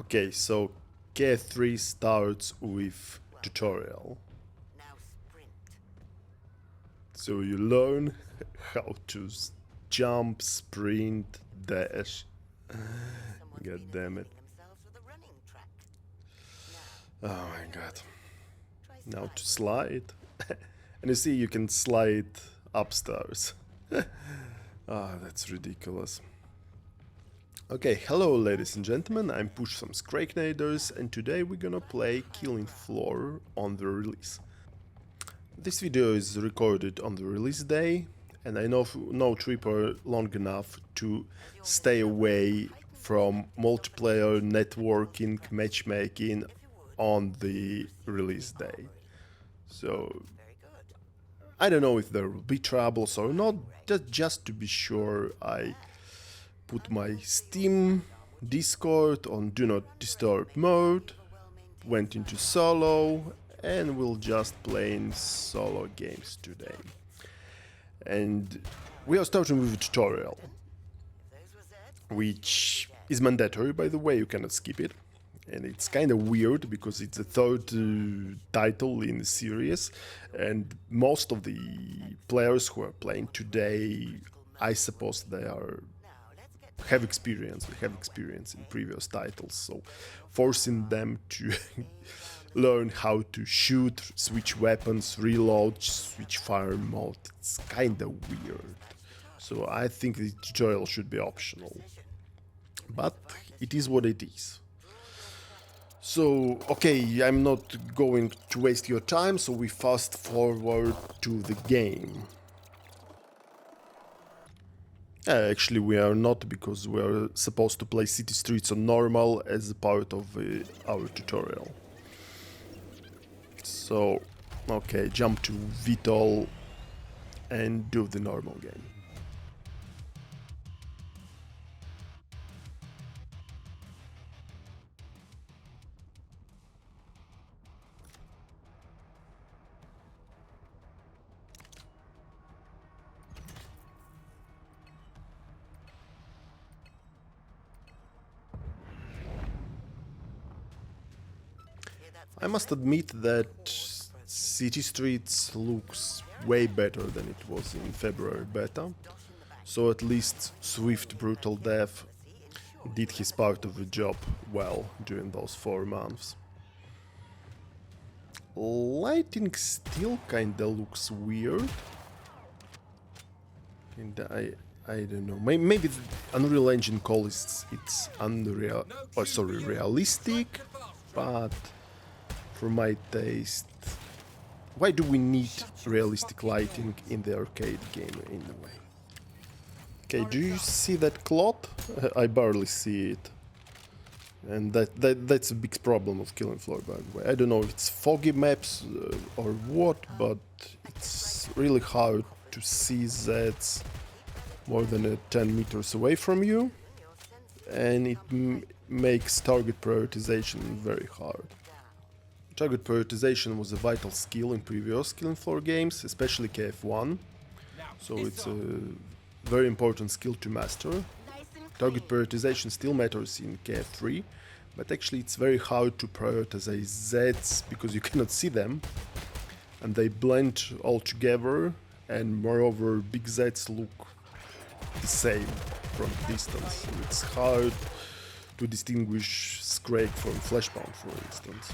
Okay, so KF3 starts with tutorial. So you learn how to jump, sprint, dash. God damn it. Oh my god. Now to slide. And you see you can slide upstairs. Ah, that's ridiculous. Okay, hello ladies and gentlemen, I'm Push some Scrakenaders and today we're gonna play Killing Floor on the release. This video is recorded on the release day and I know Tripper long enough to stay away from multiplayer networking, matchmaking on the release day. So I don't know if there will be troubles or not, just to be sure I put my Steam Discord on Do Not Disturb mode, went into solo, and we'll just playing solo games today. And we are starting with a tutorial, which is mandatory, by the way, you cannot skip it. And it's kind of weird because it's the third title in the series, and most of the players who are playing today, I suppose they have experience in previous titles, so forcing them to learn how to shoot, switch weapons, reload, switch fire mode, it's kinda weird. So I think the tutorial should be optional, but it is what it is. So, okay, I'm not going to waste your time, so we fast forward to the game. Actually, we are not, because we are supposed to play City Streets on normal as a part of our tutorial. So, okay, jump to Vitol and do the normal game. I must admit that City Streets looks way better than it was in February beta, so at least Swift Brutal Death did his part of the job well during those 4 months. Lighting still kinda looks weird, and I don't know, maybe the Unreal Engine calls it's realistic, but for my taste, why do we need realistic lighting in the arcade game anyway? Okay, do you see that cloth? I barely see it. And that's a big problem of Killing Floor, by the way. I don't know if it's foggy maps or what, but it's really hard to see Zeds more than 10 meters away from you, and it makes target prioritization very hard. Target prioritization was a vital skill in previous Killing Floor games, especially KF1, so it's a very important skill to master. Target prioritization still matters in KF3, but actually it's very hard to prioritize Zeds because you cannot see them, and they blend all together, and moreover big Zeds look the same from distance, so it's hard to distinguish Scrake from Flashpound, for instance.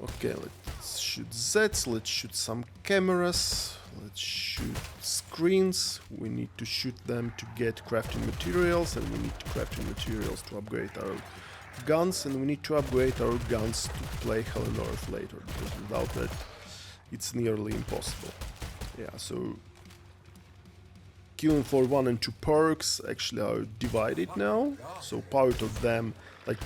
Okay, let's shoot Zeds, let's shoot some cameras, let's shoot screens. We need to shoot them to get crafting materials, and we need crafting materials to upgrade our guns, and we need to upgrade our guns to play Hell on Earth later, because without that it's nearly impossible. Yeah, so Killing Floor 1 and 2 perks actually are divided now, so part of them, like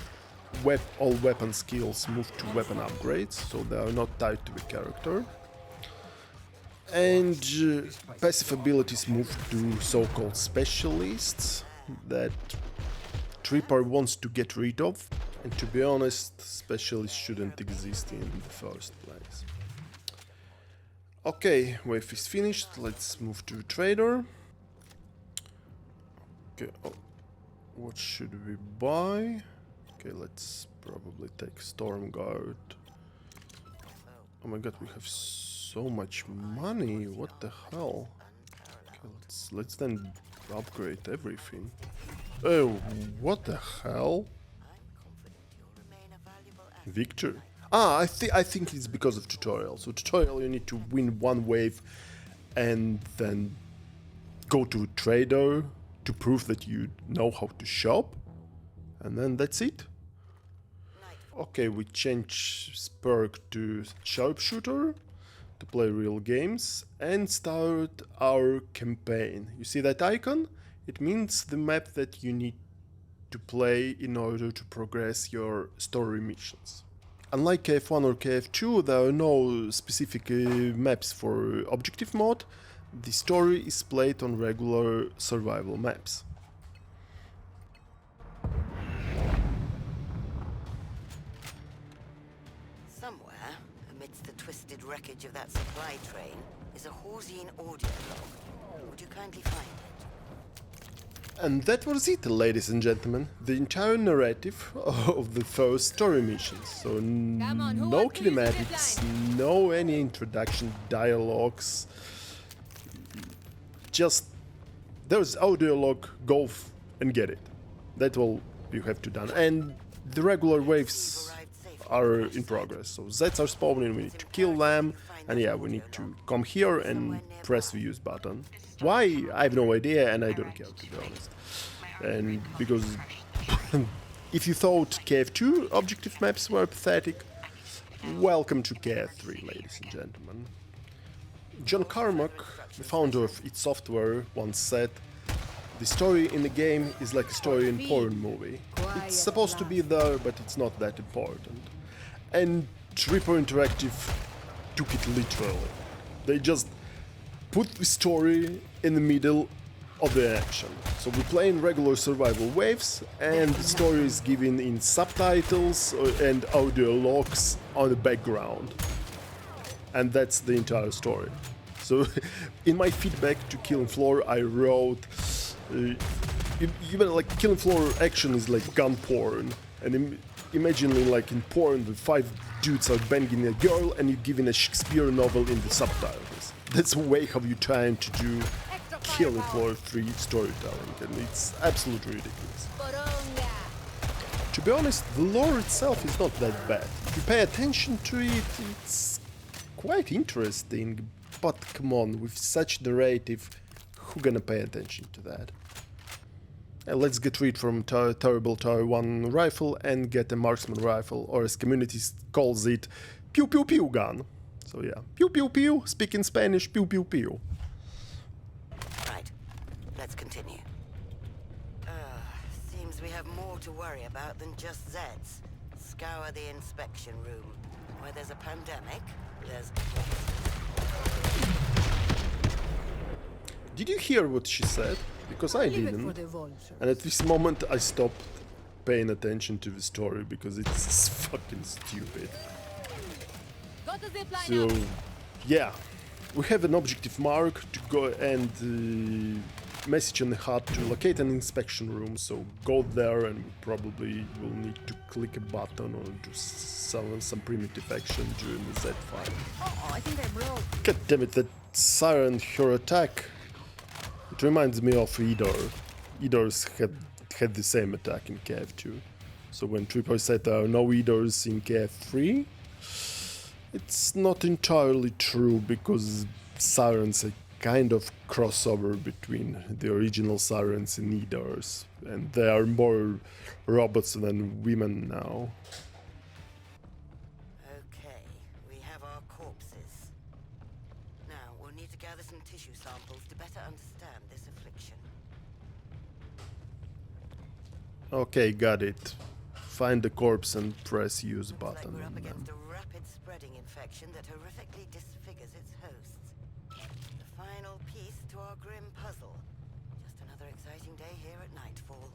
all weapon skills, move to weapon upgrades, so they are not tied to the character. And passive abilities move to so-called specialists that Tripper wants to get rid of, and to be honest, specialists shouldn't exist in the first place. Okay, wave is finished, let's move to Trader. Okay, oh, What should we buy? Okay, let's probably take Stormguard. Oh my god, we have so much money. What the hell? Okay, let's then upgrade everything. Oh, what the hell? Victor. Ah, I think it's because of tutorial. So tutorial, you need to win one wave and then go to trader to prove that you know how to shop, and then that's it. Okay, we change perk to sharpshooter to play real games and start our campaign. You see that icon? It means the map that you need to play in order to progress your story missions. Unlike KF1 or KF2, there are no specific maps for objective mode. The story is played on regular survival maps. Somewhere, amidst the twisted wreckage of that supply train, is a Horsine audio log. Would you kindly find it? And that was it, ladies and gentlemen. The entire narrative of the first story missions. So no kinematics, no any introduction dialogues. Just there's audio log, go and get it. That's all you have to do. And the regular waves are in progress. So Zeds are spawning, we need to kill them. And yeah, we need to come here and press the use button. Why? I have no idea, and I don't care, to be honest. And because if you thought KF2 objective maps were pathetic, welcome to KF3, ladies and gentlemen. John Carmack, the founder of id Software, once said, "The story in the game is like a story in porn movie. It's supposed to be there, but it's not that important." And Reaper Interactive took it literally. They just put the story in the middle of the action. So we play in regular survival waves, and the story is given in subtitles and audio logs on the background. And that's the entire story. So in my feedback to Killing Floor, I wrote, even like Killing Floor action is like gun porn. And imagine like in porn, the 5 dudes are banging a girl and you're giving a Shakespeare novel in the subtitles. That's the way how you trying to do Killing Floor 3 storytelling, and it's absolutely ridiculous. To be honest, the lore itself is not that bad. If you pay attention to it, it's quite interesting, but come on, with such narrative, who gonna pay attention to that? Let's get rid from terrible Tower 1 rifle and get a marksman rifle, or as community calls it, pew pew pew gun. So yeah, pew pew pew, speak in Spanish, pew pew pew. Right, let's continue. Seems we have more to worry about than just Zeds. Scour the inspection room. Where there's a pandemic, there's... Did you hear what she said? Because I didn't. And at this moment I stopped paying attention to the story because it's fucking stupid. So, yeah, we have an objective mark to go and message on the HUD to locate an inspection room, so go there and we probably will need to click a button or do some primitive action during the Z fight. Oh, I think I broke. God damn it, that siren, her attack, it reminds me of Idor. Idors had the same attack in KF2. So when Tripper said there are no Idors in KF3, it's not entirely true, because Sirens are kind of crossover between the original Sirens and Idors, and they are more robots than women now. Okay, we have our corpses. Now, we'll need to gather some tissue samples to better understand this affliction. Okay, got it. Find the corpse and press use Looks button. like we're up against a rapid spreading infection that horrifically disfigures its hosts. The final piece to our grim puzzle. Just another exciting day here at Nightfall.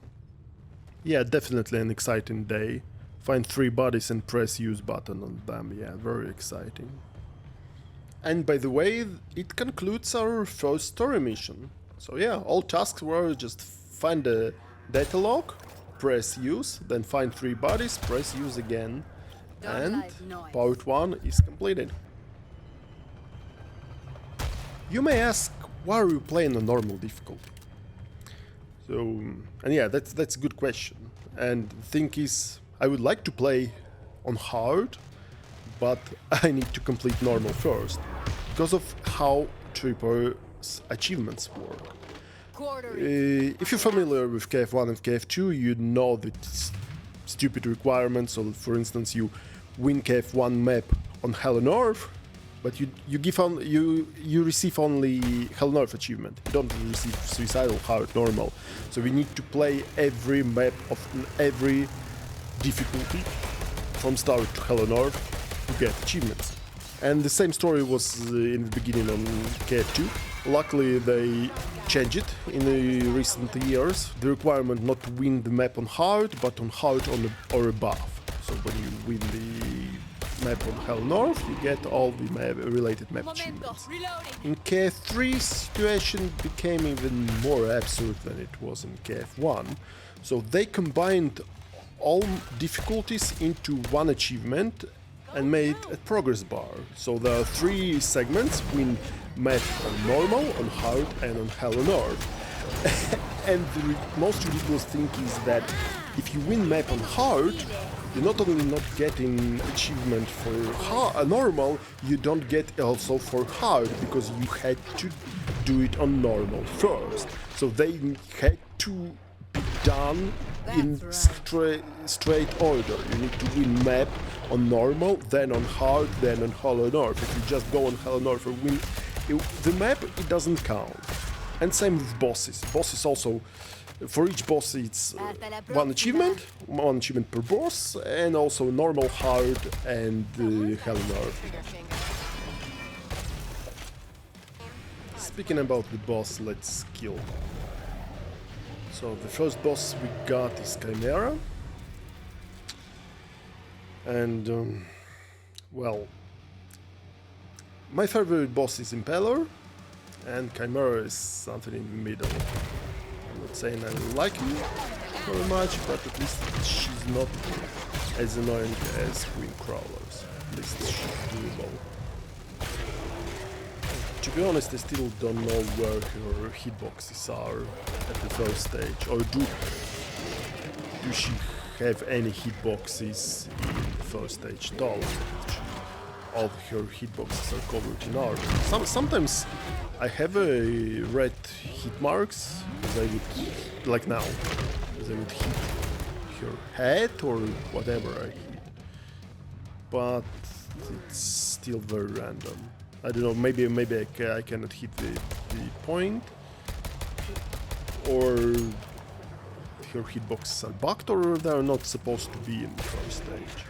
Yeah, definitely an exciting day. Find 3 bodies and press use button on them. Yeah, very exciting. And by the way, it concludes our first story mission. So yeah, all tasks were just find a data log, press use, then find 3 bodies, press use again, and part 1 is completed. You may ask, why are you playing on normal difficulty? So, and yeah, that's a good question. And the thing is, I would like to play on hard, but I need to complete normal first, because of how Tripper's achievements work. If you're familiar with KF1 and KF2, you know that stupid requirements. So, for instance, you win KF1 map on Hell on Earth, but you receive only Hell on Earth achievement. You don't receive Suicidal, Hard, Normal. So we need to play every map of every difficulty from start to Hell on Earth to get achievements. And the same story was in the beginning on KF2. Luckily they changed it in the recent years. The requirement not to win the map on hard, but on hard or above. So when you win the map on Hell North, you get all the related map achievements. In KF3, situation became even more absurd than it was in KF1. So they combined all difficulties into one achievement and made a progress bar. So there are 3 segments: win map on normal, on hard, and on Hell on Earth. And the most ridiculous thing is that if you win map on hard, you're not only not getting achievement for normal, you don't get also for hard, because you had to do it on normal first. So they had to be done in straight order. You need to win map on normal, then on hard, then on Hell on Earth. If you just go on Hell on Earth and win the map, it doesn't count. And same with bosses. Bosses also, for each boss it's one achievement per boss, and also normal, hard, and Hell on Earth. Speaking about the boss, let's kill. So the first boss we got is Chimera. And, well, my favorite boss is Impaler, and Chimera is something in the middle. I'm not saying I like him very much, but at least she's not as annoying as Queen Crawlers. At least she's doable. To be honest, I still don't know where her hitboxes are at the first stage, or do she have any hitboxes in the first stage at all. All her hitboxes are covered in art. Sometimes I have a red hit marks, because I would, like now, because I would hit her head or whatever I hit. But it's still very random. I don't know, maybe I cannot hit the point, or her hitboxes are bugged, or they are not supposed to be in the first stage.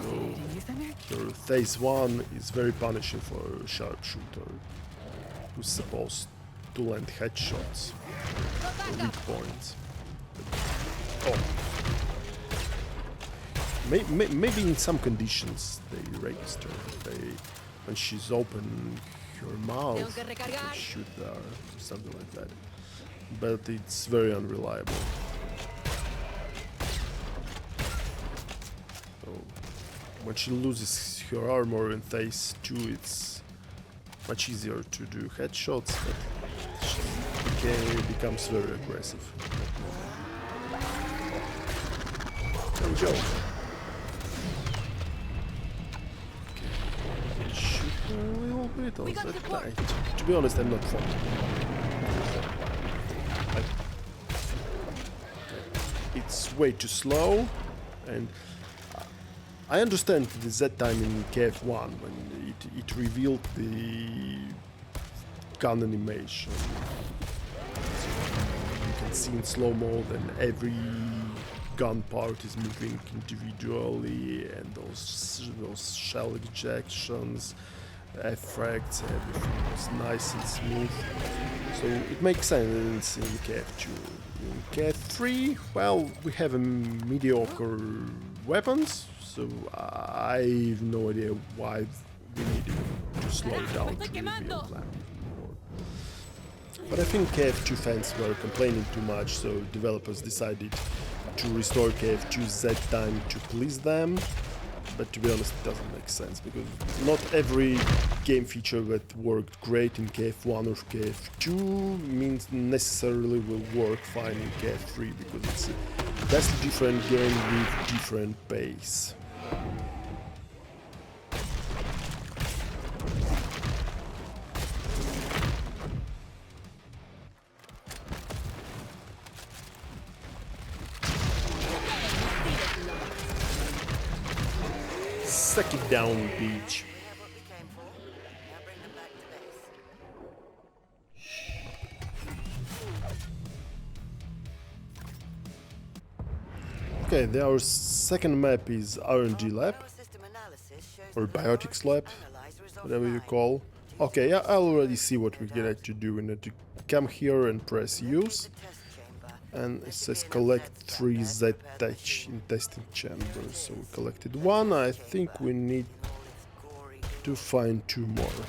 So her phase 1 is very punishing for a sharpshooter who's supposed to land headshots or weak points. Oh. Maybe in some conditions they register. When she's open her mouth, they shoot there or something like that. But it's very unreliable. So when she loses her armor in phase 2, it's much easier to do headshots, but she becomes very aggressive. There we go. Okay. Shoot her a little bit, or is that tight? To be honest, I'm not fond. It's way too slow, and I understand the Z time in KF1 when it revealed the gun animation. So you can see in slow-mo that every gun part is moving individually, and those shell ejections, effects, everything was nice and smooth. So it makes sense in KF2. In KF3, well, we have a mediocre weapons, so I have no idea why we needed to slow down to reveal them. But I think KF2 fans were complaining too much, so developers decided to restore KF2 Z time to please them. But to be honest, it doesn't make sense, because not every game feature that worked great in KF1 or KF2 means necessarily will work fine in KF3, because it's a vastly different game with different pace. Suck it down, bitch. We have what we came for. Now bring them back to base. Okay, our second map is R&D Lab, Power system analysis shows or that the Biotics Lab, analyzer is whatever you offline. call. Okay, yeah, I already see what we're gonna to do. We need to come here and press use, The test chamber. and it says collect 3 Z touch in testing chambers. So we collected one. I think we need In all its gory to find 2 more.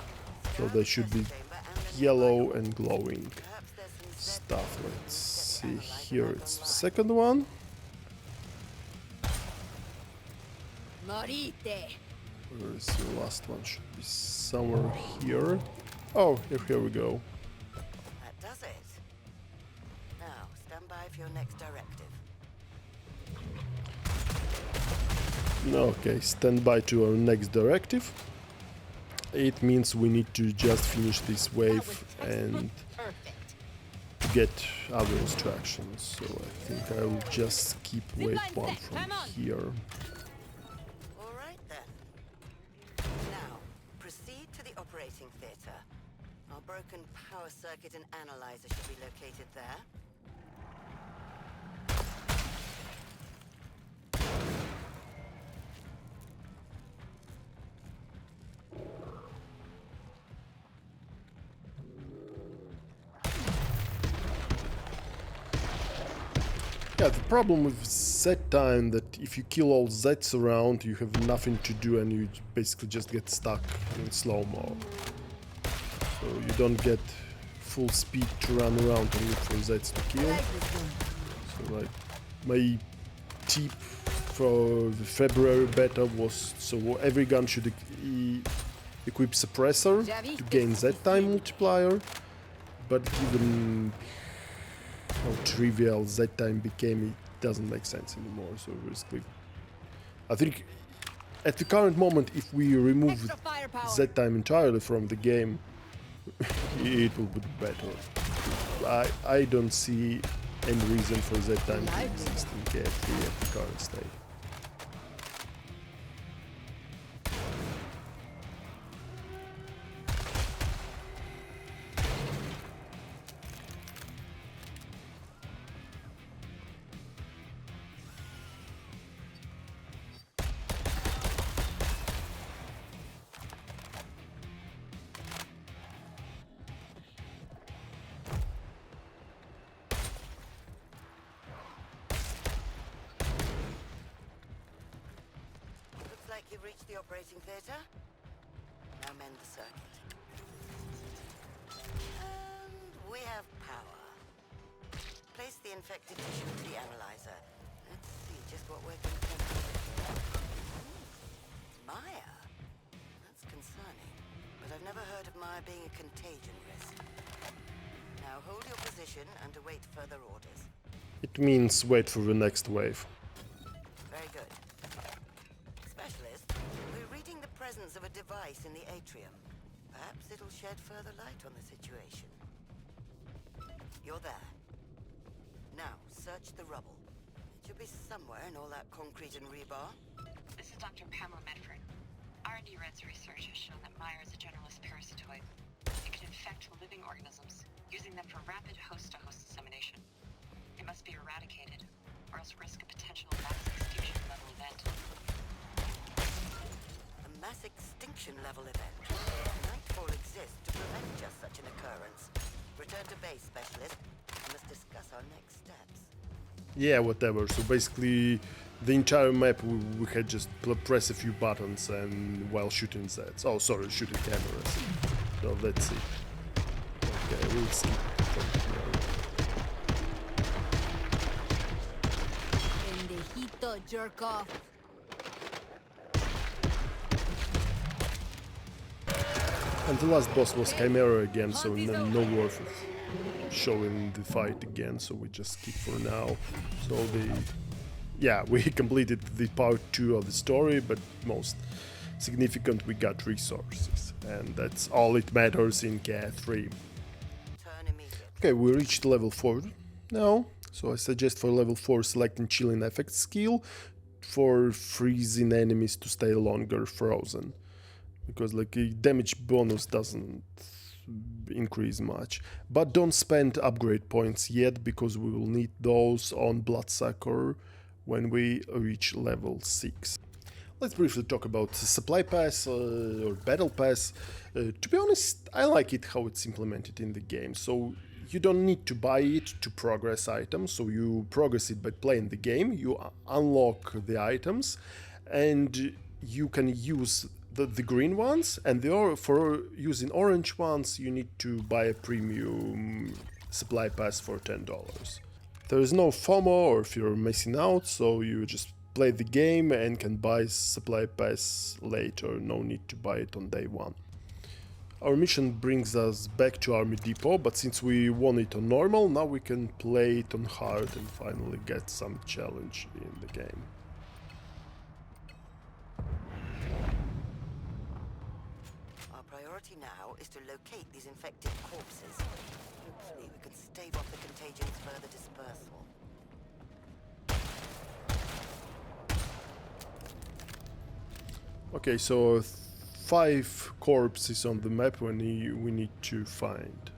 So they should be yellow and glowing perhaps there's some stuff. Let's see here. It's the second one. Morite. Where is the last one? Should be somewhere here. Oh, here we go. That does it. Now, stand by for your next directive. Okay, stand by to our next directive. It means we need to just finish this wave and Perfect. get other instructions. So I think I will just skip wave 1 from here. All right then. Now, proceed to the operating theater. Our broken power circuit and analyzer should be located there. Yeah, the problem with Z time that if you kill all Zs around, you have nothing to do and you basically just get stuck in slow-mo. So you don't get full speed to run around and look for Zs to kill. So like, my tip for the February beta was, so every gun should equip suppressor to gain Z time multiplier, but given how trivial Z time became, it doesn't make sense anymore. So basically, I think at the current moment, if we remove Extra firepower. Z time entirely from the game, it will be better. I don't see any reason for Z time to exist in KF3 at the current state. Looks like you've reached the operating theater. Now mend the circuit. And we have power. Place the infected tissue into the analyzer. Let's see just what we're contending with. Maya? That's concerning. But I've never heard of Maya being a contagion risk. Now hold your position and await further orders. It means wait for the next wave. Very good. Specialist, we're reading the presence of a device in the atrium. Perhaps it'll shed further light on the situation. You're there. Now, search the rubble. It should be somewhere in all that concrete and rebar. This is Dr. Pamela Medford. R&D Lab's research has shown that Myra is a generalist parasitoid. It can infect living organisms, using them for rapid host-to-host dissemination. It must be eradicated, or else risk a potential mass extinction level event. A mass extinction level event. Nightfall exists to prevent just such an occurrence. Return to base, Specialist. We must discuss our next steps. Yeah, whatever. So basically, the entire map we had just press a few buttons and while shooting Zs. Oh, sorry, shooting cameras. So let's see. Okay, we'll skip go, jerk off. And the last boss was Chimera again, so no worth of showing the fight again, so we just skip for now. So yeah, we completed the part 2 of the story, but most significant, we got resources, and that's all it matters in KF3. Turn immediately. Okay, we reached level 4 now, so I suggest for level 4 selecting Chilling Effect skill for freezing enemies to stay longer frozen, because like the damage bonus doesn't increase much. But don't spend upgrade points yet, because we will need those on Bloodsucker when we reach level 6. Let's briefly talk about Supply Pass or Battle Pass. To be honest, I like it how it's implemented in the game. So you don't need to buy it to progress items. So you progress it by playing the game, you unlock the items, and you can use the green ones, and for using orange ones you need to buy a premium Supply Pass for $10. There is no FOMO or fear of missing out, so you just play the game and can buy Supply Pass later, no need to buy it on day 1. Our mission brings us back to Army Depot, but since we won it on normal, now we can play it on hard and finally get some challenge in the game. Our priority now is to locate these infected corpses. Hopefully we can stave off the contagion's further dispersal. Okay, so 5 corpses on the map we need to find.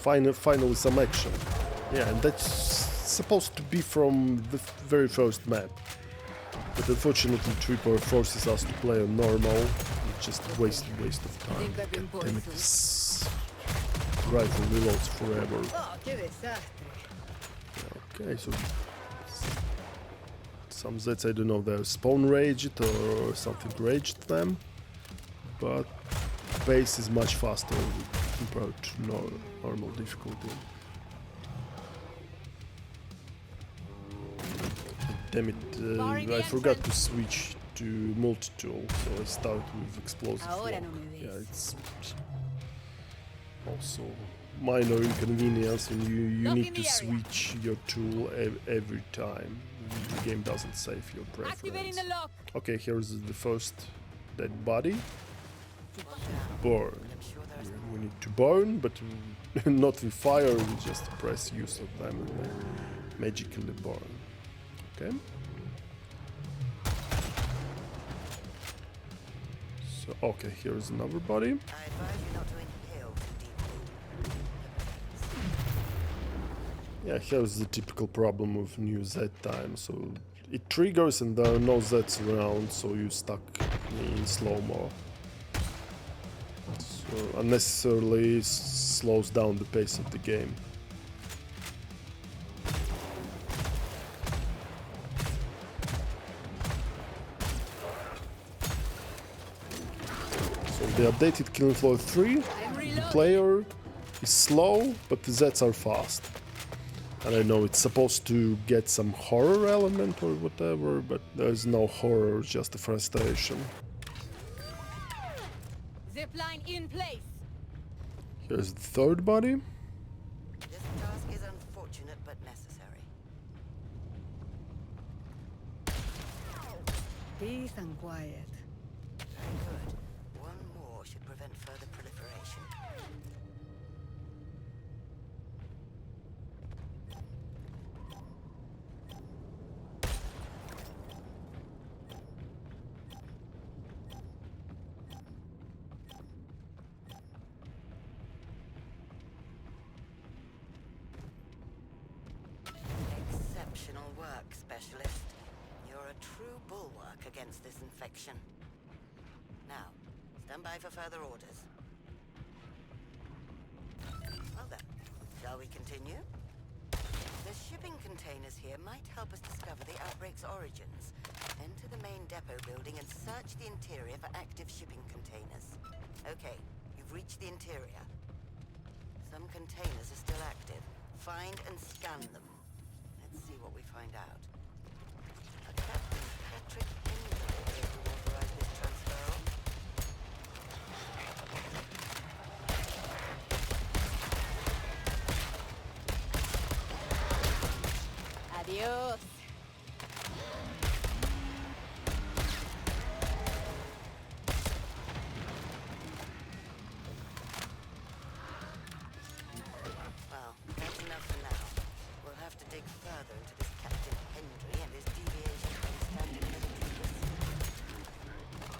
Finally some action. Yeah, and that's supposed to be from the very first map. But unfortunately Tripper forces us to play on normal. It's just a waste of time. God damn it, this rifle reloads forever. Okay, so some Zeds, I don't know, they're spawn raged or something raged them, but pace is much faster compared to normal difficulty. Damn it, I forgot to switch to multi-tool, so I start with explosive lock. Yeah, it's also minor inconvenience, and you need to switch your tool every time. The game doesn't save your preference. Okay, here's the first dead body. Burn. Yeah, we need to burn, but not with fire, we just press use of them and they magically burn. Okay. So, okay, here's another body. I advise you not to inhale too deeply. Yeah, here's the typical problem with new Z time. So it triggers and there are no Zs around, so you stuck in slow-mo. So unnecessarily slows down the pace of the game. So the updated Killing Floor 3, the player is slow, but the Zs are fast. And I know it's supposed to get some horror element or whatever, but there's no horror, just a frustration. Zipline in place. Here's the third body. This task is unfortunate but necessary. Peace and quiet. Very good. One more should prevent further proliferation. Exceptional work, Specialist. You're a true bulwark against this infection. Now, stand by for further orders. Well then, shall we continue? The shipping containers here might help us discover the outbreak's origins. Enter the main depot building and search the interior for active shipping containers. Okay, you've reached the interior. Some containers are still active. Find and scan them. Let's see what we find out. A Captain Patrick Henry appears to authorize this transfer. Adios. Well, that's enough for now. We'll have to dig further into this Captain Henry and his deviation from standard medicines.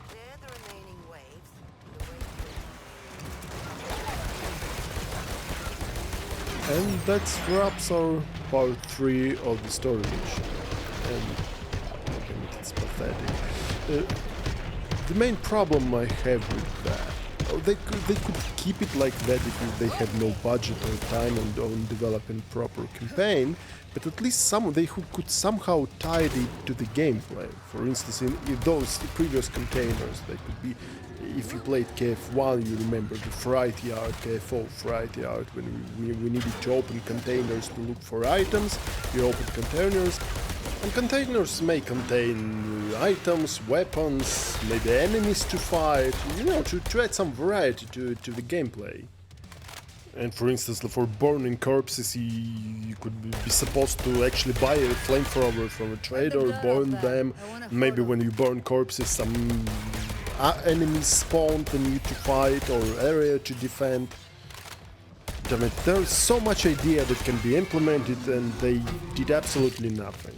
Clear the remaining waves and await your... And that wraps our part 3 of the story mission. And I think it's pathetic. The main problem I have with that, they could keep it like that if they had no budget or time and on developing proper campaign, but at least they could somehow tie it to the gameplay. For instance, in those previous containers, they could be, if you played KF1, you remember the freight yard, KF4 freight yard, when we needed to open containers to look for items. We opened containers, and containers may contain items, weapons, maybe enemies to fight, you know, to add some variety to the gameplay. And for instance, for burning corpses, you could be supposed to actually buy a flamethrower from a trader, burn them. Maybe when you burn corpses, some enemies spawn for you to fight or area to defend. Damn it, there's so much idea that can be implemented and they did absolutely nothing.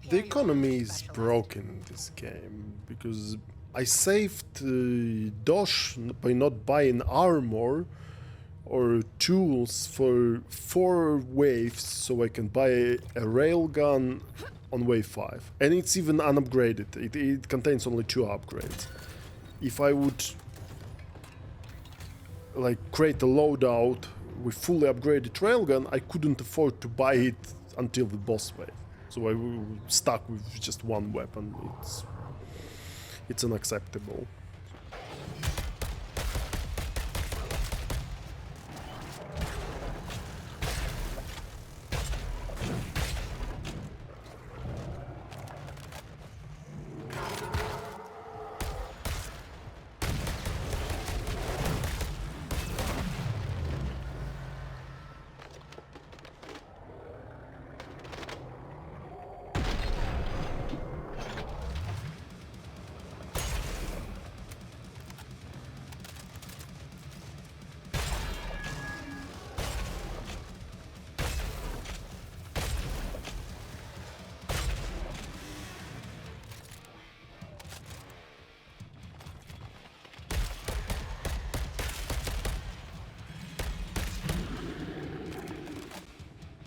The economy is broken in this game because I saved Dosh by not buying armor or tools for 4 waves, so I can buy a railgun on wave 5, and it's even unupgraded. It contains only 2 upgrades. If I would like create a loadout with fully upgraded railgun, I couldn't afford to buy it until the boss wave, so I was stuck with just 1 weapon. It's unacceptable.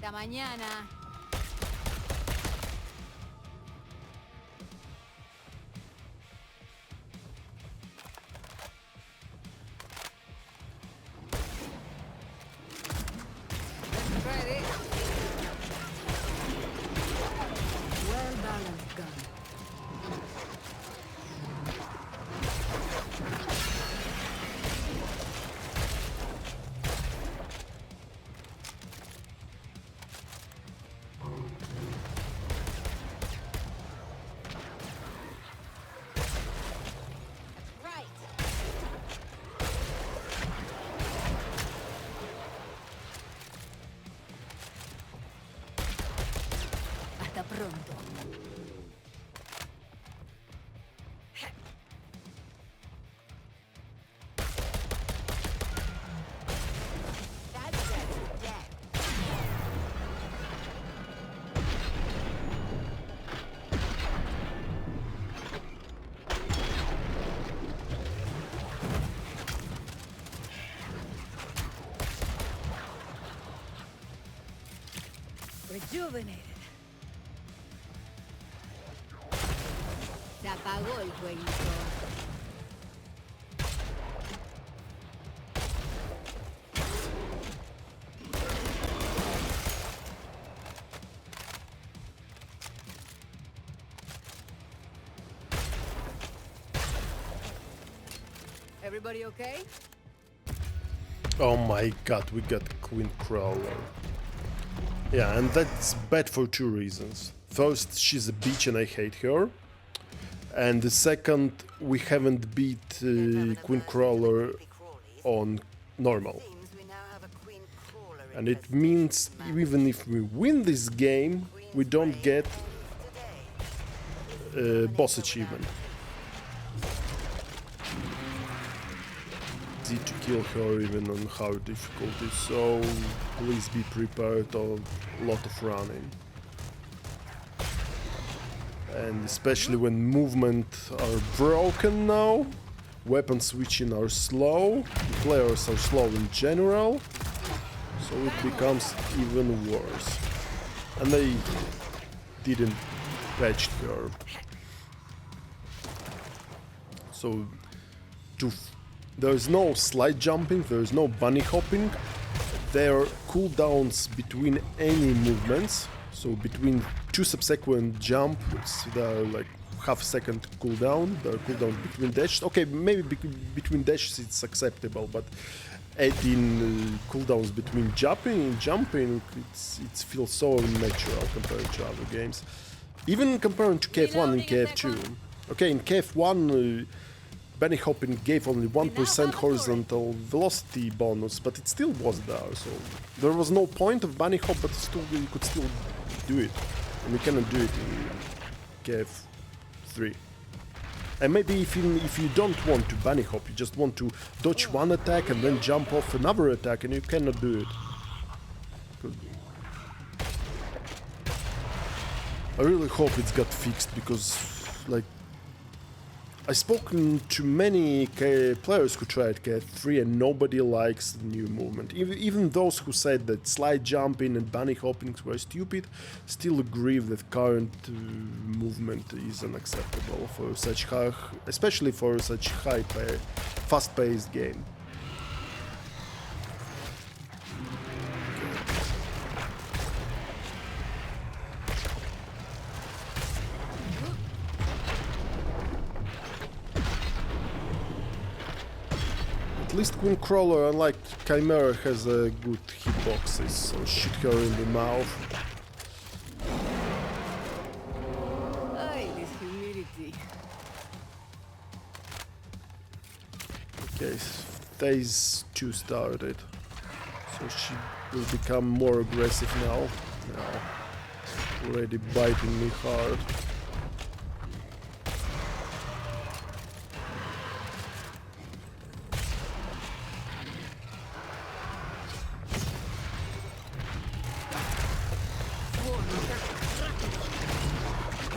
Hasta mañana. Ready. Well balanced gun. Pronto. Rejuvenated. Se apagó el jueguito. Everybody okay? Oh my god, we got Queen Crawler. Yeah, and that's bad for two reasons. First, she's a bitch and I hate her. And the second, we haven't beat Queen Crawler on normal. Seems we now have a queen crawler And it means even if we win this game, we don't get boss achievement. Easy to kill her even on hard difficulty, so please be prepared of a lot of running. And especially when movement are broken now, weapon switching are slow, players are slow in general, so it becomes even worse. And they didn't patch her. So there's no slide jumping, there's no bunny hopping. There are cooldowns between any movements. So between two subsequent jumps, there are like half-second cooldown. There are cooldowns between dashes. Okay, maybe between dashes it's acceptable, but adding cooldowns between jumping, it feels so unnatural compared to other games. Even comparing to KF1 and KF2. Okay, in KF1, bunny hopping gave only 1% horizontal velocity bonus, but it still was there, so there was no point of bunny hop, but still you could still do it, and we cannot do it in KF3. And maybe if you don't want to bunny hop, you just want to dodge one attack and then jump off another attack, and you cannot do it. I really hope it's got fixed, because like I've spoken to many players who tried KF3 and nobody likes the new movement. Even those who said that slide jumping and bunny hopping were stupid still agree that current movement is unacceptable for such high, especially for such fast-paced game. At least Queen Crawler, unlike Chimera, has a good hitboxes, so shoot her in the mouth. Ay, this humidity. Okay, phase 2 started, so she will become more aggressive now. Already biting me hard.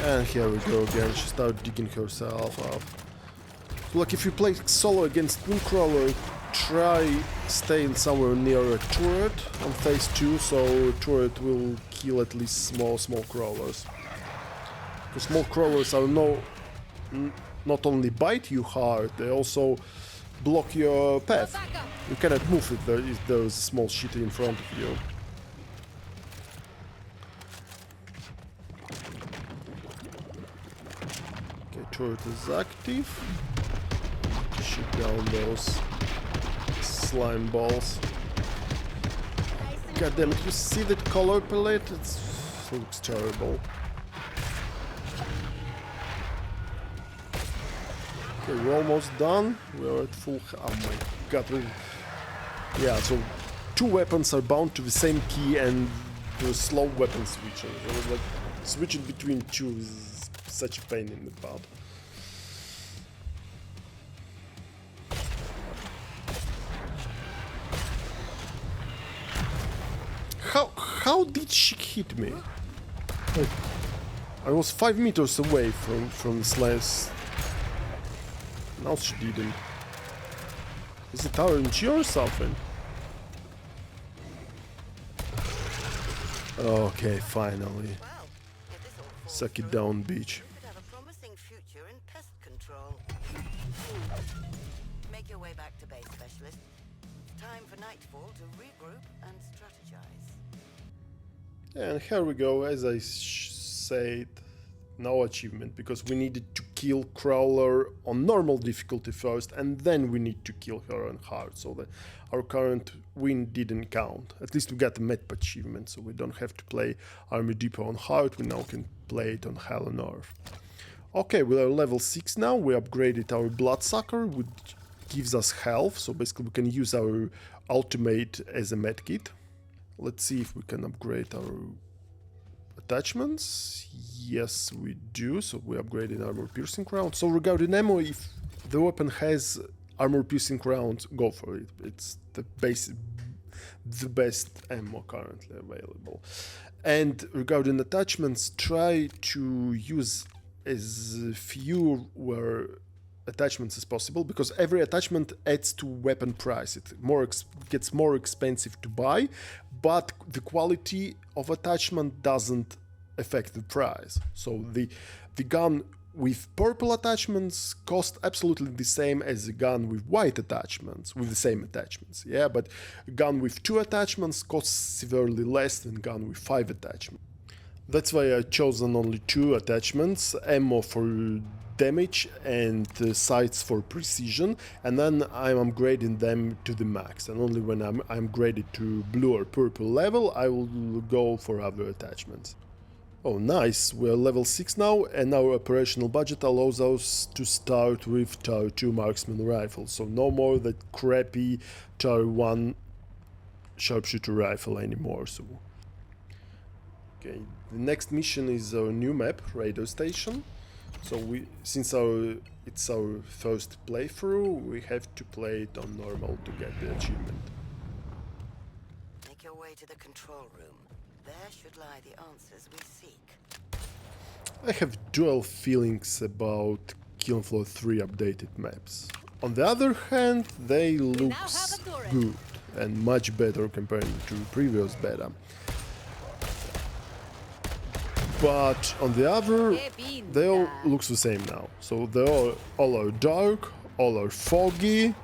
And here we go again, she started digging herself up. So like if you play solo against Queen Crawler, try staying somewhere near a turret on phase 2, so turret will kill at least small crawlers. Because small crawlers are not only bite you hard, they also block your path. You cannot move if there's small shit in front of you. Turret is active. Shoot down those slime balls. God damn it, you see that color palette? It looks terrible. Okay, we're almost done. We're at full. Oh my god. Yeah, so two weapons are bound to the same key and the slow weapon switching. So like switching between two is such a pain in the butt. How did she hit me? Like, I was 5 meters away from the slice. Now she didn't. Is it RNG or something? Okay, finally. Suck it down, bitch. Could have a promising future in pest control. Make your way back to base, specialist. It's time for nightfall to regroup and strategize. And here we go, as I said, no achievement, because we needed to kill Crawler on normal difficulty first, and then we need to kill her on hard, so that our current win didn't count. At least we got the map achievement, so we don't have to play Army Depot on hard, we now can play it on Hell on Earth. Okay, we are level 6 now, we upgraded our Bloodsucker, which gives us health, so basically we can use our ultimate as a medkit. Let's see if we can upgrade our attachments. Yes, we do, so we upgraded armor piercing round. So regarding ammo, if the weapon has armor piercing round, go for it. It's the best ammo currently available. And regarding attachments, try to use as few attachments as possible, because every attachment adds to weapon price. It gets more expensive to buy, but the quality of attachment doesn't affect the price. So the gun with purple attachments cost absolutely the same as a gun with white attachments, with the same attachments, yeah, but a gun with 2 attachments costs severely less than a gun with 5 attachments. That's why I've chosen only 2 attachments, ammo for damage and sights for precision, and then I'm upgrading them to the max, and only when I'm upgraded to blue or purple level I will go for other attachments. Oh nice, we're level 6 now, and our operational budget allows us to start with Tier 2 marksman rifle, so no more that crappy Tier 1 sharpshooter rifle anymore. So okay, the next mission is our new map, radio station. So since it's our first playthrough, we have to play it on normal to get the achievement. Make your way to the control room. There should lie the answers we seek. I have dual feelings about Killing Floor 3 updated maps. On the other hand, they look good and much better compared to previous beta. But on the other, they all look the same now. So they all are dark, all are foggy,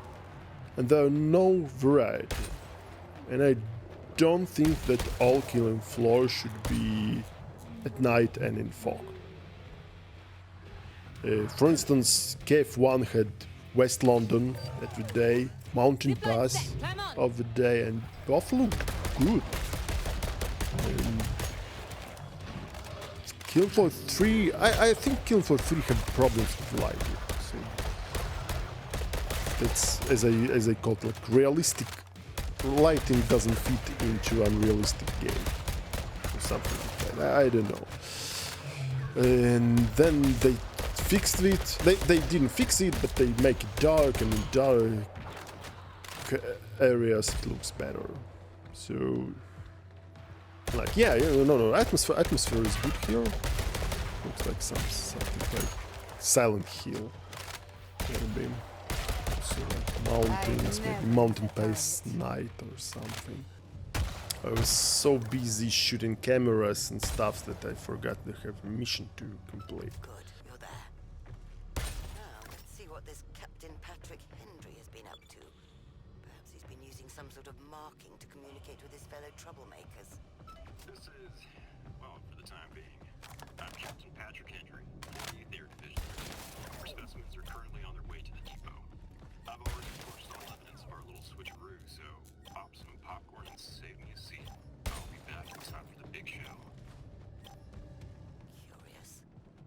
and there are no variety. And I don't think that all Killing Floor should be at night and in fog. For instance, KF1 had West London every day, Mountain Pass of the day, and both look good. Killing Floor 3, I think Killing Floor 3 had problems with lighting. So that's, as I call it, like realistic lighting doesn't fit into unrealistic game or something like that. I don't know. And then they fixed it. They didn't fix it, but they make it dark, and in dark areas it looks better. So, like, yeah, no, atmosphere is good here. Looks like something like Silent Hill, maybe. So like mountains, maybe Mountain Pass Night or something. I was so busy shooting cameras and stuff that I forgot they have a mission to complete. Good, you're there. Now, let's see what this Captain Patrick Hendry has been up to. Perhaps he's been using some sort of marking to communicate with his fellow troublemakers. This is, well, for the time being, I'm Captain Patrick Hendry, 40th Air Division. Our specimens are currently on their way to the depot. I've already torched all evidence of our little switcheroo, so pop some popcorn and save me a seat. I'll be back in time for the big show. Curious.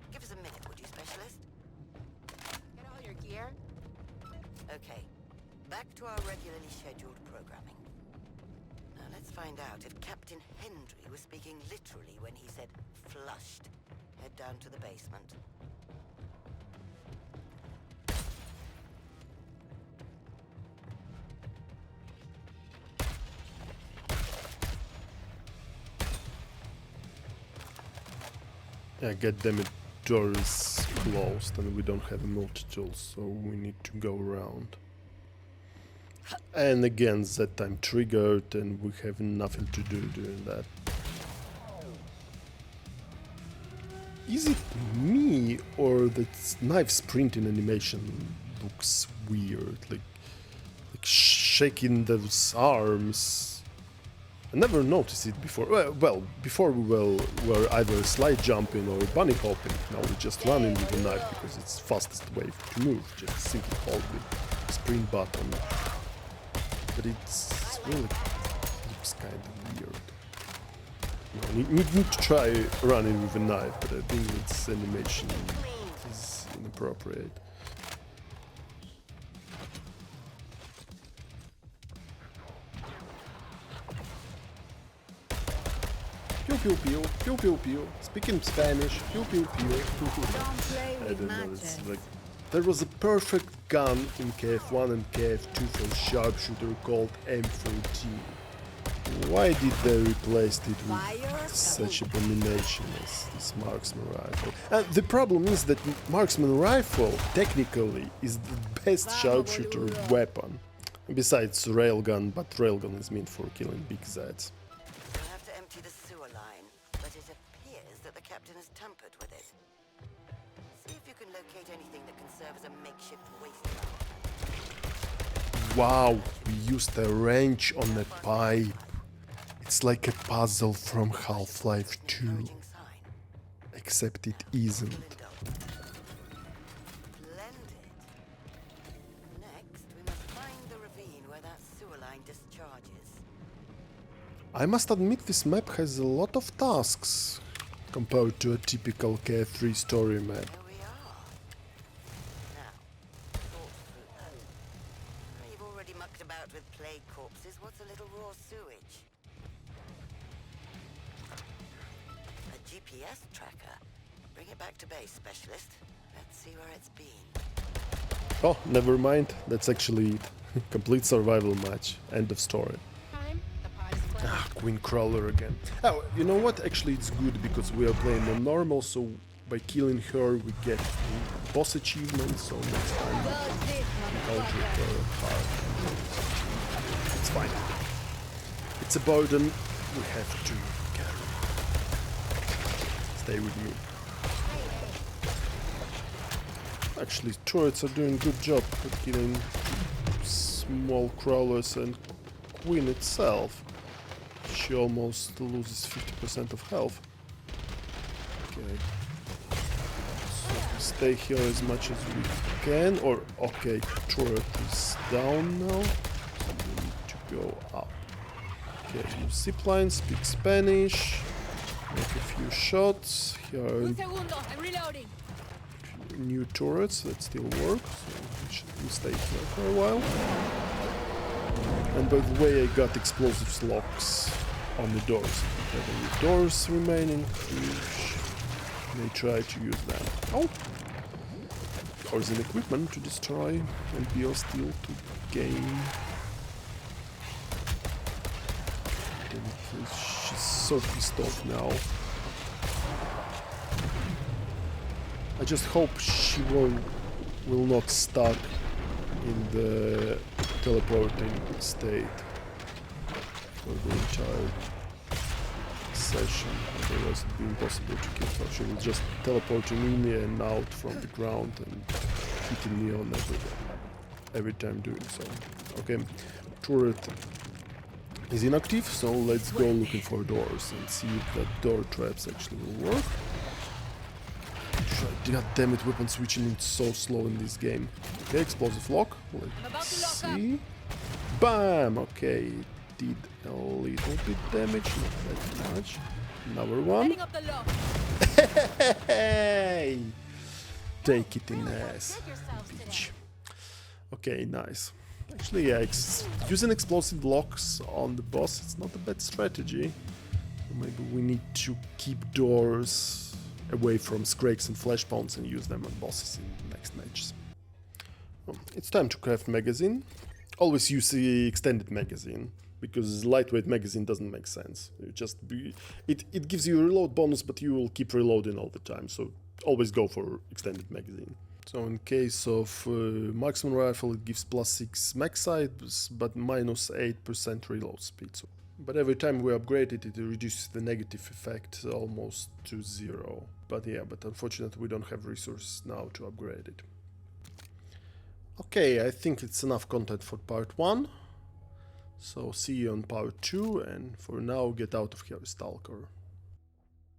Give us a minute, would you, Specialist? Get all your gear? Okay, back to our regularly scheduled programming. Now let's find out if Captain Hendry was speaking literally when he said flushed. Head down to the basement. Yeah, goddammit, door is closed and we don't have a multi-tool, so we need to go around. And again, that time triggered and we have nothing to do during that. Is it me or that knife sprinting animation looks weird, like shaking those arms? I never noticed it before. Well, before we were either slide jumping or bunny hopping. Now we just running with the knife because it's the fastest way to move. Just simply hold the sprint button. But it's really looks kind of weird. No, we need to try running with a knife, but I think its animation is inappropriate. Pew pew pew, pew pew pew. Speaking Spanish, pew pew pew. I don't know. It's like there was a perfect gun in KF1 and KF2 for sharpshooter called M14. Why did they replace it with such abomination as this marksman rifle? The problem is that marksman rifle technically is the best sharpshooter weapon. Besides railgun, but railgun is meant for killing big Zeds. We'll have to empty the sewer line, but it appears that the captain has tampered with it. See if you can locate anything that can serve as a makeshift waste valve. Wow, we used a wrench on a pipe. It's like a puzzle from Half-Life 2, Encouraging sign. except it isn't. Splendid. Next, we must find the ravine where that sewer line discharges. I must admit this map has a lot of tasks compared to a typical KF3 story map. There we are. Now, thought through that. You've already mucked about with plague corpses. What's a little raw sewage? A GPS tracker. Bring it back to base, specialist. Let's see where it's been. Oh, never mind. That's actually it. Complete survival match. End of story. Time. The party's closed. Ah, Queen Crawler again. Oh, you know what? Actually, it's good because we are playing on normal, so by killing her, we get boss achievements. So next time, encounter her hard. It's fine. It's a burden we have to carry. Stay with me. Actually, turrets are doing good job at killing small crawlers and Queen itself. She almost loses 50% of health. Okay. So we stay here as much as we can. Or, okay, turret is down now. So we need to go up. Okay, use zipline, speak Spanish. Make a few shots. Here are Un segundo. I'm reloading. new turrets that still work. So we stay here for a while. And by the way, I got explosives locks on the doors. If you have any doors remaining, please may try to use them. Oh! Doors and equipment to destroy and BO steel to gain. She's so pissed off now. I just hope she will not stuck in the teleporting state for the entire session. Otherwise it would be impossible to kill her. She will just teleporting in and out from the ground and hitting me on every time doing so. Okay, turret is inactive, so let's go looking for doors and see if that door traps actually will work. God damn it, weapon switching is so slow in this game. Okay, explosive lock. Let's see. Bam! Okay, it did a little bit damage, not that much. Another one. Setting up the lock. Hey! Take it in the ass, Get yourselves today. bitch. Okay, nice. Actually, yeah, using explosive locks on the boss, it's not a bad strategy. Maybe we need to keep doors away from Scrakes and Flashpounds and use them on bosses in the next matches. It's time to craft magazine. Always use the extended magazine, because lightweight magazine doesn't make sense. It gives you a reload bonus, but you will keep reloading all the time, so always go for extended magazine. So in case of marksman rifle, it gives +6 max size, but -8% reload speed. So, but every time we upgrade it, it reduces the negative effect almost to 0. But yeah, but unfortunately we don't have resources now to upgrade it. Okay, I think it's enough content for part 1. So see you on part 2, and for now get out of here, Stalker.